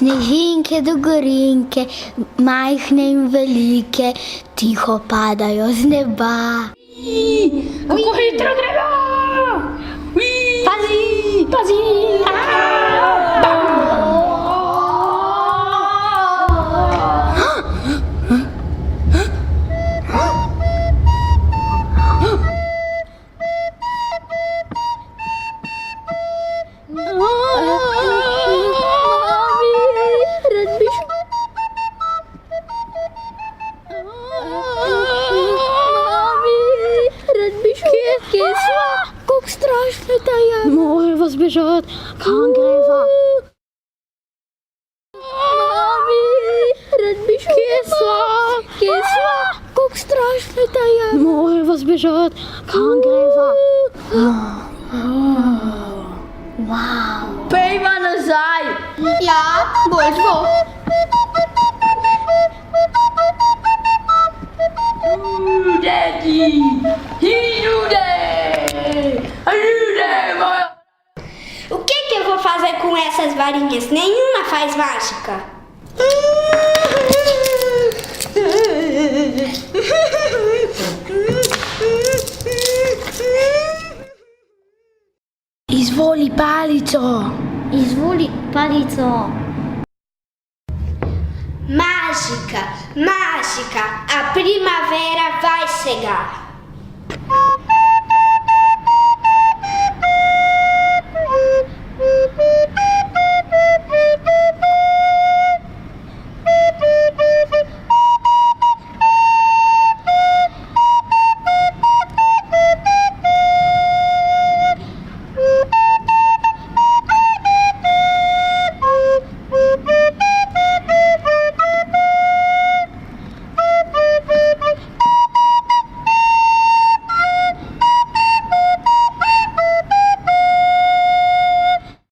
Snežinke do gorinke, majhne in velike, tiho padajo z neba. Kako hitro gremo! Pazi! Pazi! Kako strašno ta je. Moramo zbežati. Kam greva? Mami, rad bi šel. Kje sva? Kako strašno ta je. Moramo zbežati. Kam greva? Wow. Pejva nazaj. Ja, boš bo. Daddy! O que eu vou fazer com essas varinhas? Nenhuma faz mágica. Izvoli palico. Izvoli palico. Mágica, mágica, a primavera vai chegar.